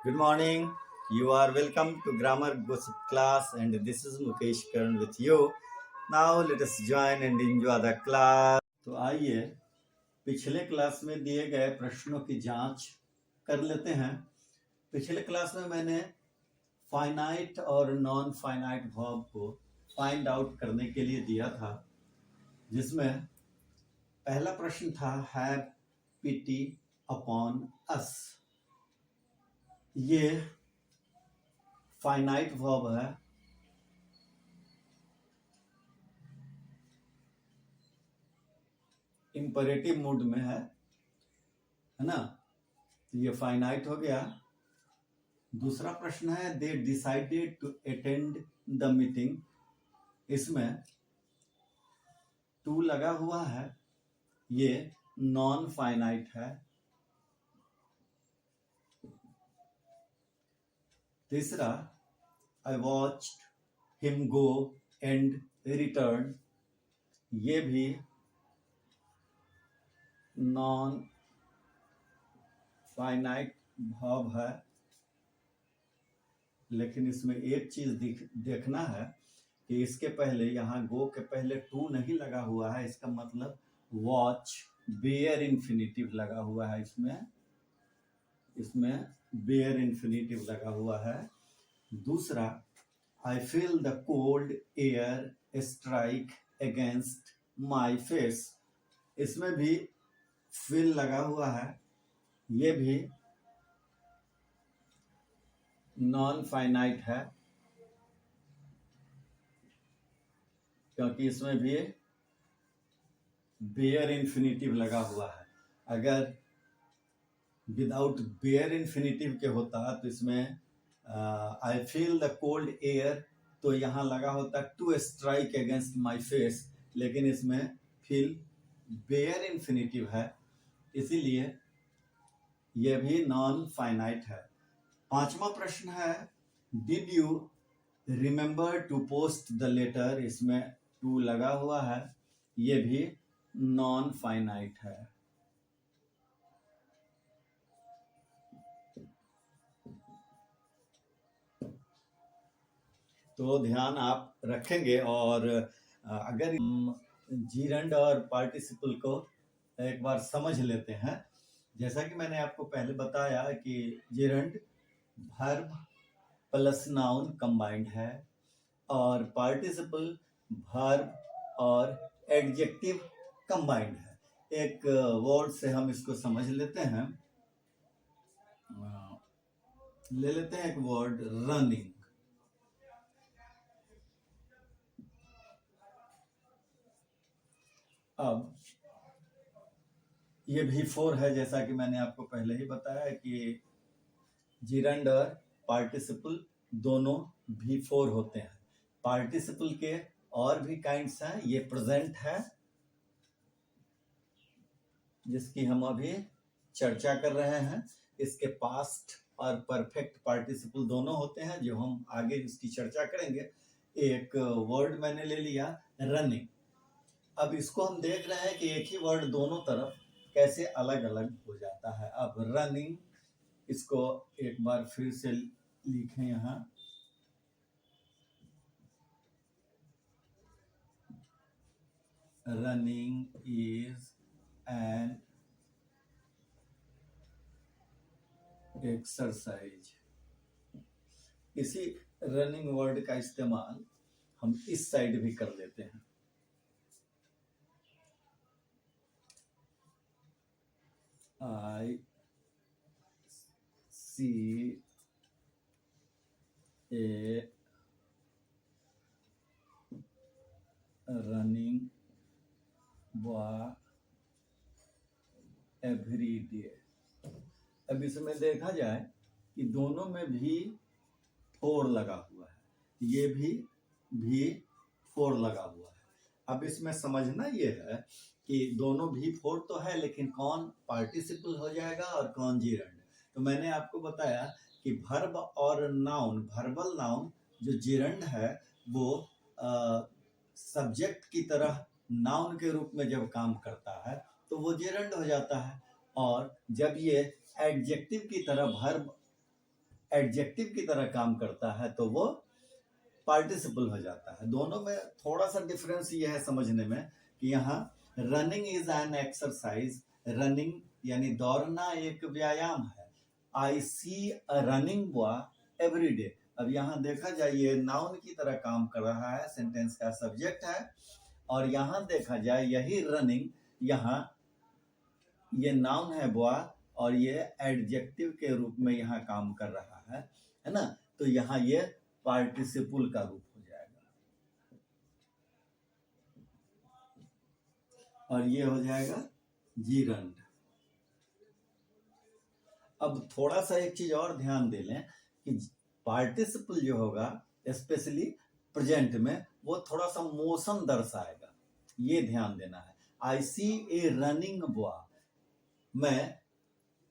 Good morning. You are welcome to Grammar Gossip class, and this is Mukesh Karan with you. Now let us join and enjoy the class. तो आइए पिछले class में दिए गए प्रश्नों की जांच कर लेते हैं। पिछले क्लास में मैंने फाइनाइट और नॉन फाइनाइट वर्ब को फाइंड आउट करने के लिए दिया था, जिसमें पहला प्रश्न था हैव पिटी अपॉन अस। ये फाइनाइट वर्ब है, इंपरेटिव मूड में है ना। ये फाइनाइट हो गया। दूसरा प्रश्न है they decided to attend the meeting. इसमें टू लगा हुआ है, ये नॉन फाइनाइट है। तीसरा I watched him go and return, ये भी नॉन फाइनाइट वर्ब है। लेकिन इसमें एक चीज देखना है कि इसके पहले, यहाँ गो के पहले टू नहीं लगा हुआ है, इसका मतलब वॉच बेयर इन्फिनिटिव लगा हुआ है। इसमें बेयर इन्फिनिटिव लगा हुआ है। दूसरा आई feel the cold air strike against my face, इसमें भी फील लगा हुआ है, ये भी नॉन फाइनाइट है, क्योंकि इसमें भी बेयर इन्फिनिटिव लगा हुआ है। अगर विदाउट बेयर इन्फिनिटिव के होता तो इसमें I feel the cold air, तो यहाँ लगा होता to strike against my face, लेकिन इसमें फील बेयर इन्फिनिटिव है, इसीलिए यह भी नॉन फाइनाइट है। पांचवा प्रश्न है did you remember to post the letter, इसमें टू लगा हुआ है, ये भी नॉन फाइनाइट है। तो ध्यान आप रखेंगे। और अगर जीरंड और पार्टिसिपल को एक बार समझ लेते हैं, जैसा कि मैंने आपको पहले बताया कि gerund verb plus noun combined है और पार्टिसिपल वर्ब और एडजेक्टिव कंबाइंड है। एक वर्ड से हम इसको समझ लेते हैं। ले लेते हैं एक वर्ड रनिंग। अब ये V4 है, जैसा कि मैंने आपको पहले ही बताया कि जीरंड और पार्टिसिपल दोनों V4 होते हैं। पार्टिसिपल के और भी काइंड्स हैं, ये प्रेजेंट है जिसकी हम अभी चर्चा कर रहे हैं। इसके पास्ट और परफेक्ट पार्टिसिपल दोनों होते हैं, जो हम आगे इसकी चर्चा करेंगे। एक वर्ड मैंने ले लिया रनिंग। अब इसको हम देख रहे हैं कि एक ही वर्ड दोनों तरफ कैसे अलग अलग हो जाता है। अब रनिंग, इसको एक बार फिर से लिखें यहाँ, रनिंग इज एन एक्सरसाइज। इसी रनिंग वर्ड का इस्तेमाल हम इस साइड भी कर लेते हैं। I see a running boy every day। अब इसमें देखा जाए कि दोनों में भी फोर लगा हुआ है, ये भी फोर लगा हुआ है। अब इसमें समझना ये है कि दोनों V4 तो है, लेकिन कौन पार्टिसिपल हो जाएगा और कौन जीरंड। तो मैंने आपको बताया कि वर्ब और नाउन, वर्बल नाउन जो जीरंड है वो सब्जेक्ट की तरह नाउन के रूप में जब काम करता है तो वो जीरंड हो जाता है, और जब ये एडजेक्टिव की तरह वर्ब एडजेक्टिव की तरह काम करता है तो वो पार्टिसिपल हो जाता है। दोनों में थोड़ा सा डिफरेंस ये है समझने में कि यहाँ running is an exercise, running यानी दौड़ना एक व्यायाम है। I see a running boy every day. अब यहाँ देखा जाए ये नाउन की तरह काम कर रहा है, सेंटेंस का सब्जेक्ट है, और यहाँ देखा जाए यही रनिंग यहाँ ये नाउन है बॉय और ये एडजेक्टिव के रूप में यहाँ काम कर रहा है ना। तो यहाँ ये पार्टिसिपल का रूप हो जाएगा और ये हो जाएगा जीरंड। अब थोड़ा सा एक चीज और ध्यान दे लें कि पार्टिसिपल जो होगा स्पेशली प्रेजेंट में वो थोड़ा सा मोशन दर्शाएगा, ये ध्यान देना है। I C A running boy, मैं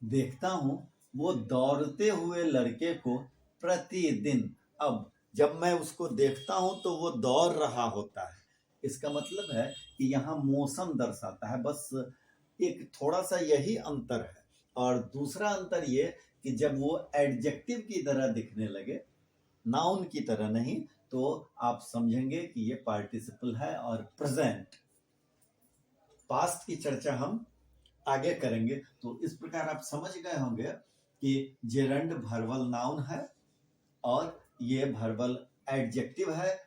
देखता हूं वो दौड़ते हुए लड़के को प्रतिदिन। अब जब मैं उसको देखता हूं तो वो दौड़ रहा होता है, इसका मतलब है कि यहाँ मोशन दर्शाता है, बस एक थोड़ा सा यही अंतर है। और दूसरा अंतर ये कि जब वो एडजेक्टिव की तरह दिखने लगे, नाउन की तरह नहीं, तो आप समझेंगे कि ये पार्टिसिपल है और प्रेजेंट। पास्ट की चर्चा हम आगे करेंगे। तो इस प्रकार आप समझ गए होंगे कि जेरंड वर्बल नाउन है और ये वर्बल एडजेक्टिव है,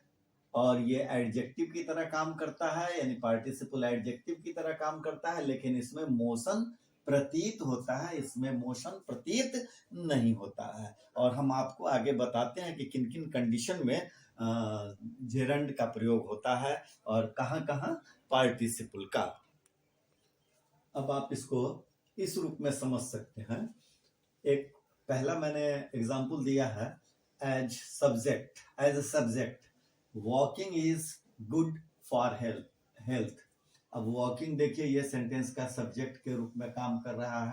और ये एडजेक्टिव की तरह काम करता है, यानी पार्टिसिपल एडजेक्टिव की तरह काम करता है, लेकिन इसमें मोशन प्रतीत होता है, इसमें मोशन प्रतीत नहीं होता है। और हम आपको आगे बताते हैं कि किन किन कंडीशन में जेरंड का प्रयोग होता है और कहाँ कहाँ पार्टिसिपल का। अब आप इसको इस रूप में समझ सकते हैं। एक पहला मैंने एग्जाम्पल दिया है, as subject, as a subject walking is good for health. अब वॉकिंग देखिए ये सेंटेंस का सब्जेक्ट के रूप में काम कर रहा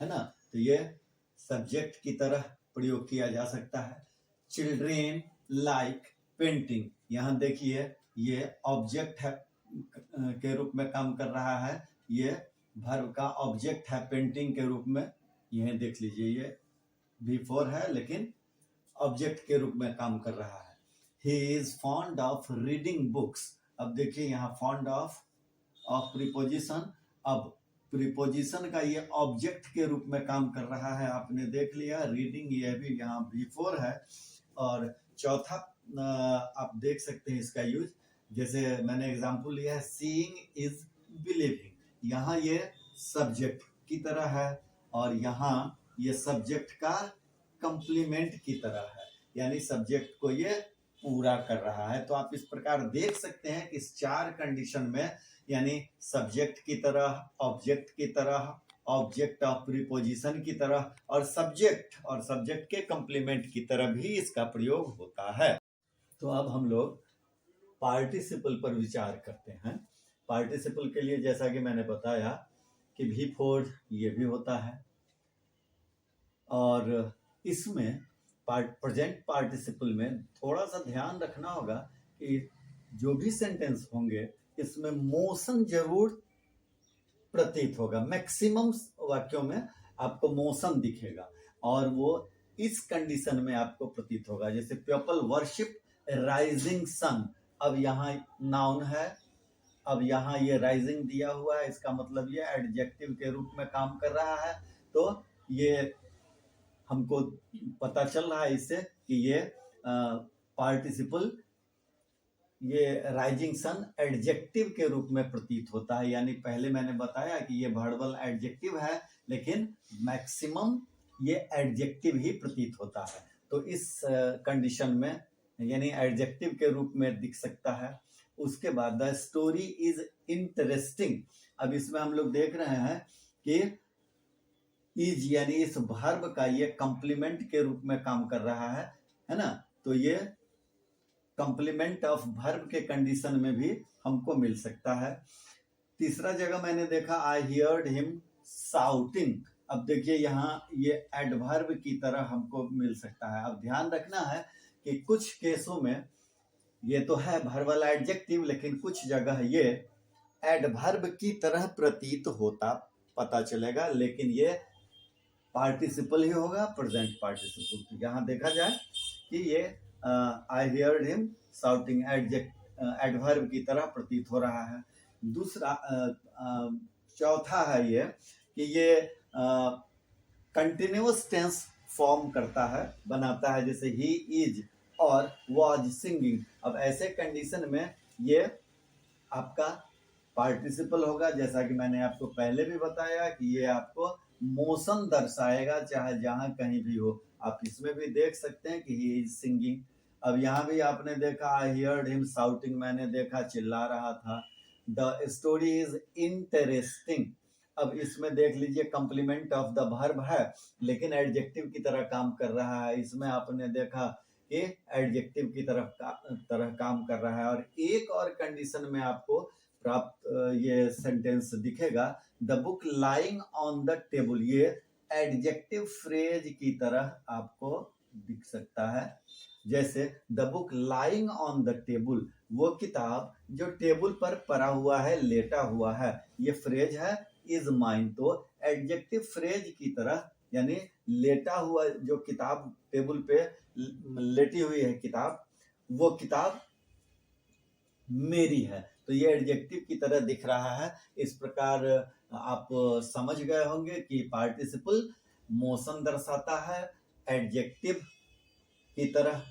है ना, तो ये सब्जेक्ट की तरह प्रयोग किया जा सकता है। चिल्ड्रेन लाइक पेंटिंग, यहाँ देखिए ये ऑब्जेक्ट है के रूप में काम कर रहा है, ये वर्ब का ऑब्जेक्ट है पेंटिंग के रूप में, यह देख लीजिए ये बिफोर है लेकिन ऑब्जेक्ट के रूप में काम कर रहा है। He is fond of reading books. अब देखिए यहाँ फॉन्ड ऑफ प्रीपोजिशन, अब प्रीपोजिशन का ये ऑब्जेक्ट के रूप में काम कर रहा है, आपने देख लिया। रीडिंग ये भी यहाँ बिफोर है। और चौथा आप देख सकते हैं इसका यूज, जैसे मैंने एग्जांपल लिया है, सीइंग इज बिलीविंग, यहाँ ये सब्जेक्ट की तरह है और यहाँ ये सब्जेक्ट का कंप्लीमेंट की तरह है, यानी सब्जेक्ट को ये पूरा कर रहा है। तो आप इस प्रकार देख सकते हैं कि इस चार कंडीशन में, यानी सब्जेक्ट की तरह, ऑब्जेक्ट की तरह, ऑब्जेक्ट ऑफ प्रीपोजिशन की तरह और सब्जेक्ट के कंप्लीमेंट की तरह भी इसका प्रयोग होता है। तो अब हम लोग पार्टिसिपल पर विचार करते हैं। पार्टिसिपल के लिए जैसा कि मैंने बताया कि बिफोर ये भी होता है, और इसमें प्रेजेंट पार्टिसिपल में थोड़ा सा ध्यान रखना होगा कि जो भी सेंटेंस होंगे इसमें मोशन जरूर प्रतीत होगा। मैक्सिमम वाक्यों में आपको मोशन दिखेगा और वो इस कंडीशन में आपको प्रतीत होगा, जैसे पीपल वर्शिप राइजिंग सन। अब यहाँ नाउन है, अब यहाँ ये राइजिंग दिया हुआ है, इसका मतलब ये एडजेक्टिव के रूप में काम कर रहा है। तो ये हमको पता चल रहा है इससे कि ये पार्टिसिपल, ये राइजिंग सन एडजेक्टिव के रूप में प्रतीत होता है। यानी पहले मैंने बताया कि ये वर्बल एडजेक्टिव है लेकिन मैक्सिमम ये एडजेक्टिव ही प्रतीत होता है। तो इस कंडीशन में यानी एडजेक्टिव के रूप में दिख सकता है। उसके बाद द स्टोरी इज इंटरेस्टिंग। अब इसमें हम लोग देख रहे हैं कि इज यानी इस वर्ब का ये कंप्लीमेंट के रूप में काम कर रहा है ना, तो ये कंप्लीमेंट ऑफ वर्ब के कंडीशन में भी हमको मिल सकता है। तीसरा जगह मैंने देखा, आई हियर्ड हिम शाउटिंग। अब देखिए यहाँ ये एडवर्ब की तरह हमको मिल सकता है। अब ध्यान रखना है कि कुछ केसों में ये तो है वर्बल एडजेक्टिव, लेकिन कुछ जगह ये एडवर्ब की तरह प्रतीत होता पता चलेगा, लेकिन ये पार्टिसिपल ही होगा, प्रेजेंट पार्टिसिपल। तो यहाँ देखा जाए कि ये आई हियर्ड हिम शाउटिंग एडवर्ब की तरह प्रतीत हो रहा है। दूसरा चौथा है ये कि ये कंटिन्यूअस टेंस फॉर्म करता है, बनाता है, जैसे ही इज और वाज सिंगिंग। अब ऐसे कंडीशन में ये आपका पार्टिसिपल होगा, जैसा कि मैंने आपको पहले भी बताया कि ये आपको मोशन दर्शाएगा, चाहे जहां कहीं भी हो। आप इसमें भी देख सकते हैं कि ही इज सिंगिंग। अब यहाँ भी आपने देखा आई हियर्ड हिम शाउटिंग, मैंने देखा चिल्ला रहा था। The story is interesting. अब इसमें देख लीजिए कॉम्प्लीमेंट ऑफ द वर्ब है, लेकिन एडजेक्टिव की तरह काम कर रहा है। इसमें आपने देखा कि एडजेक्टिव की तरह काम कर रहा है। और एक और कंडीशन में आपको प्राप्त ये सेंटेंस दिखेगा, the book lying on the table. ये एडजेक्टिव फ्रेज की तरह आपको दिख सकता है। जैसे the book lying on the table, वो किताब जो टेबल पर पड़ा हुआ है, लेटा हुआ है। ये फ्रेज है इज माइन। तो एडजेक्टिव फ्रेज की तरह, यानी लेटा हुआ जो किताब टेबल पे लेटी हुई है किताब, वो किताब मेरी है। तो ये एडजेक्टिव की तरह दिख रहा है। इस प्रकार आप समझ गए होंगे कि पार्टिसिपल मोशन दर्शाता है, एडजेक्टिव की तरह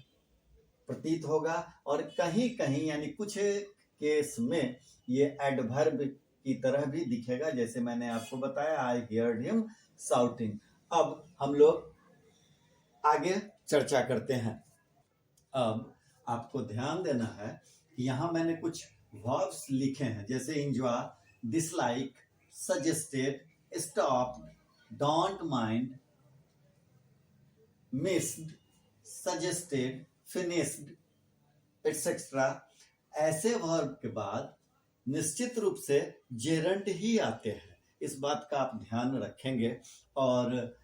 प्रतीत होगा, और कहीं कहीं यानी कुछ केस में ये एडवर्ब की तरह भी दिखेगा, जैसे मैंने आपको बताया आई हियर्ड हिम शाउटिंग। अब हम लोग आगे चर्चा करते हैं। अब आपको ध्यान देना है कि यहाँ मैंने कुछ वर्ब्स लिखे हैं, जैसे enjoy, dislike, suggested, stop, don't mind, missed, suggested, finished, etcetera. ऐसे वर्ब के बाद निश्चित रूप से जेरंट ही आते हैं। इस बात का आप ध्यान रखेंगे। और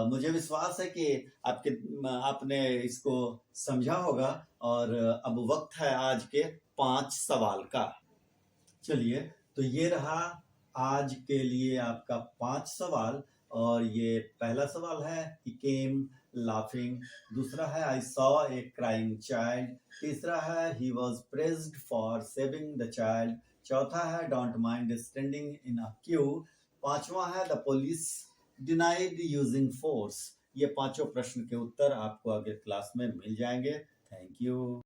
मुझे विश्वास है कि आपने इसको समझा होगा। और अब वक्त है आज के 5 सवाल का। चलिए, तो ये रहा आज के लिए आपका 5 सवाल। और ये पहला सवाल है ही केम लाफिंग, दूसरा है I saw a crying child, तीसरा है he was praised for saving the child, चौथा है don't mind standing in a Q, पांचवा है the police denied using force. ये पांचों प्रश्न के उत्तर आपको अगले क्लास में मिल जाएंगे। Thank you.